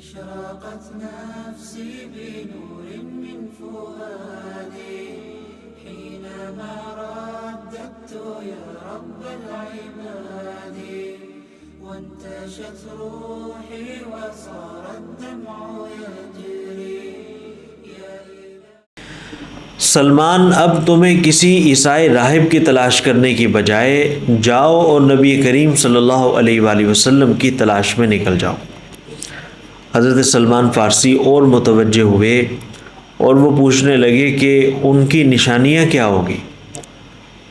أشرقت نفسي بنور من فؤادي حينما رددت يا رب العباد وانتشت روحي وصار الدمع يجري. سلمان، اب تمہیں کسی عیسائی راہب کی تلاش کرنے کی بجائے جاؤ اور نبی کریم صلی اللہ علیہ وآلہ وسلم کی تلاش میں نکل جاؤ. حضرت سلمان فارسی اور متوجہ ہوئے اور وہ پوچھنے لگے کہ ان کی نشانیاں کیا ہوگی.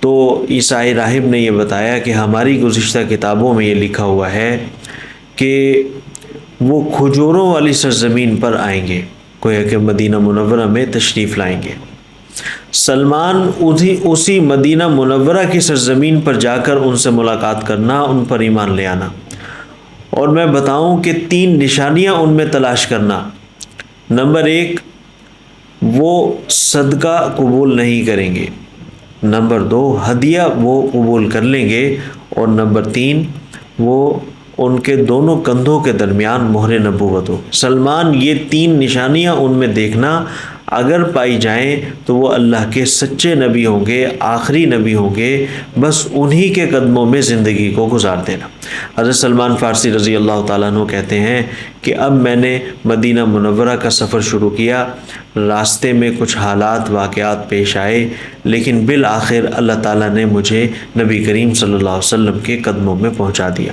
تو عیسائی راہب نے یہ بتایا کہ ہماری گزشتہ کتابوں میں یہ لکھا ہوا ہے کہ وہ کھجوروں والی سرزمین پر آئیں گے، گویا کہ مدینہ منورہ میں تشریف لائیں گے. سلمان اسی مدینہ منورہ کی سرزمین پر جا کر ان سے ملاقات کرنا، ان پر ایمان لے آنا، اور میں بتاؤں کہ 3 نشانیاں ان میں تلاش کرنا. نمبر 1، وہ صدقہ قبول نہیں کریں گے. نمبر 2، ہدیہ وہ قبول کر لیں گے. اور نمبر 3، وہ ان کے دونوں کندھوں کے درمیان مہر نبوت ہو. سلمان، یہ 3 نشانیاں ان میں دیکھنا، اگر پائی جائیں تو وہ اللہ کے سچے نبی ہوں گے، آخری نبی ہوں گے. بس انہی کے قدموں میں زندگی کو گزار دینا. حضرت سلمان فارسی رضی اللہ تعالیٰ عنہ کہتے ہیں کہ اب میں نے مدینہ منورہ کا سفر شروع کیا. راستے میں کچھ حالات واقعات پیش آئے، لیکن بالآخر اللہ تعالیٰ نے مجھے نبی کریم صلی اللہ علیہ وسلم کے قدموں میں پہنچا دیا.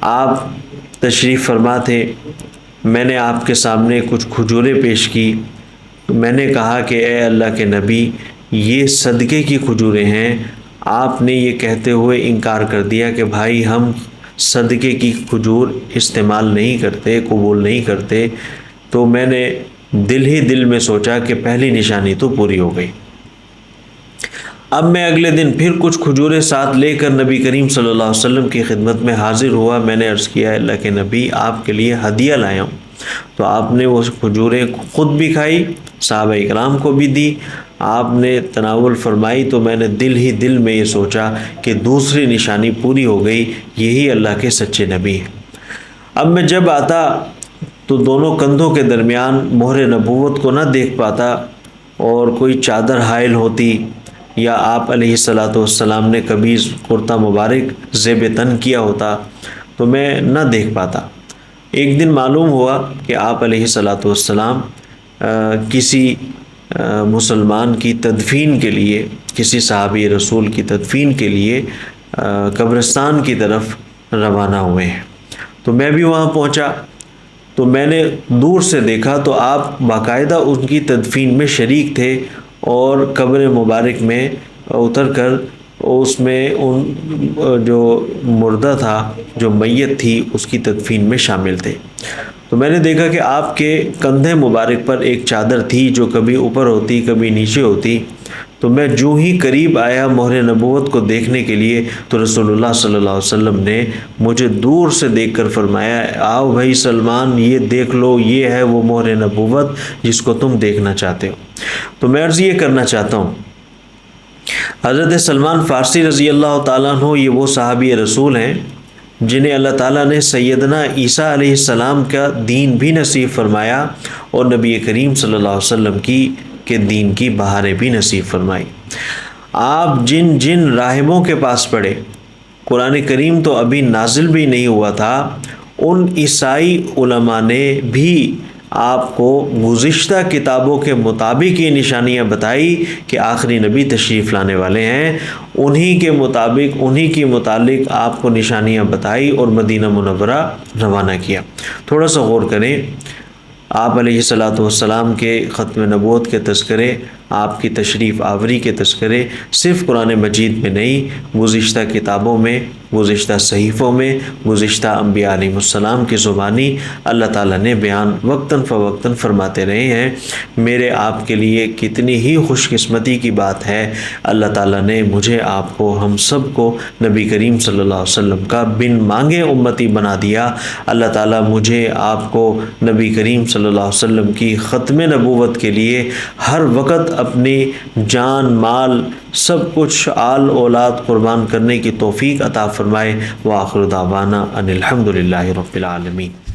آپ تشریف فرما تھے. میں نے آپ کے سامنے کچھ کھجوریں پیش کی. میں نے کہا کہ اے اللہ کے نبی، یہ صدقے کی کھجوریں ہیں. آپ نے یہ کہتے ہوئے انکار کر دیا کہ بھائی ہم صدقے کی کھجور استعمال نہیں کرتے، قبول نہیں کرتے. تو میں نے دل ہی دل میں سوچا کہ پہلی نشانی تو پوری ہو گئی. اب میں اگلے دن پھر کچھ کھجوریں ساتھ لے کر نبی کریم صلی اللہ علیہ وسلم کی خدمت میں حاضر ہوا. میں نے عرض کیا اللہ کے نبی، آپ کے لیے ہدیہ لایا ہوں. تو آپ نے وہ کھجوریں خود بھی کھائی، صحابہ اکرام کو بھی دی. آپ نے تناول فرمائی. تو میں نے دل ہی دل میں یہ سوچا کہ دوسری نشانی پوری ہو گئی، یہی اللہ کے سچے نبی ہیں. اب میں جب آتا تو دونوں کندھوں کے درمیان مہر نبوت کو نہ دیکھ پاتا، اور کوئی چادر حائل ہوتی یا آپ علیہ الصلاۃ والسلام نے کبھی کرتا مبارک زیب تن کیا ہوتا تو میں نہ دیکھ پاتا. ایک دن معلوم ہوا کہ آپ علیہ الصلاۃ والسلام کسی مسلمان کی تدفین کے لیے، کسی صحابی رسول کی تدفین کے لیے قبرستان کی طرف روانہ ہوئے ہیں. تو میں بھی وہاں پہنچا. تو میں نے دور سے دیکھا تو آپ باقاعدہ ان کی تدفین میں شریک تھے، اور قبر مبارک میں اتر کر اس میں ان جو مردہ تھا، جو میت تھی، اس کی تدفین میں شامل تھے. تو میں نے دیکھا کہ آپ کے کندھے مبارک پر ایک چادر تھی جو کبھی اوپر ہوتی کبھی نیچے ہوتی. تو میں جو ہی قریب آیا مہر نبوت کو دیکھنے کے لیے تو رسول اللہ صلی اللہ علیہ وسلم نے مجھے دور سے دیکھ کر فرمایا، آؤ بھائی سلمان، یہ دیکھ لو، یہ ہے وہ مہر نبوت جس کو تم دیکھنا چاہتے ہو. تو میں عرض یہ کرنا چاہتا ہوں، حضرت سلمان فارسی رضی اللہ تعالیٰ عنہ یہ وہ صحابی رسول ہیں جنہیں اللہ تعالیٰ نے سیدنا عیسیٰ علیہ السلام کا دین بھی نصیب فرمایا، اور نبی کریم صلی اللہ علیہ وسلم کے دین کی بہاریں بھی نصیب فرمائی. آپ جن جن راہبوں کے پاس پڑھے، قرآن کریم تو ابھی نازل بھی نہیں ہوا تھا، ان عیسائی علماء نے بھی آپ کو گزشتہ کتابوں کے مطابق یہ نشانیاں بتائی کہ آخری نبی تشریف لانے والے ہیں. انہی کے مطابق، انہی کے متعلق آپ کو نشانیاں بتائی اور مدینہ منورہ روانہ کیا. تھوڑا سا غور کریں. آپ علیہ الصلاۃ والسلام کے ختم نبوت کے تذکرے، آپ کی تشریف آوری کے تذکرے صرف قرآن مجید میں نہیں، گزشتہ کتابوں میں، گزشتہ صحیفوں میں، گزشتہ انبیاء علیہ السلام کی زبانی اللہ تعالیٰ نے بیان وقتاً فوقتاً فرماتے رہے ہیں. میرے آپ کے لیے کتنی ہی خوش قسمتی کی بات ہے، اللہ تعالیٰ نے مجھے، آپ کو، ہم سب کو نبی کریم صلی اللہ علیہ وسلم کا بن مانگے امتی بنا دیا. اللہ تعالیٰ مجھے، آپ کو نبی کریم صلی اللہ علیہ وسلم کی ختم نبوت کے لیے ہر وقت اپنی جان، مال، سب کچھ، آل اولاد قربان کرنے کی توفیق عطا فرمائے. وآخر دعوانا ان الحمد للہ رب العالمین.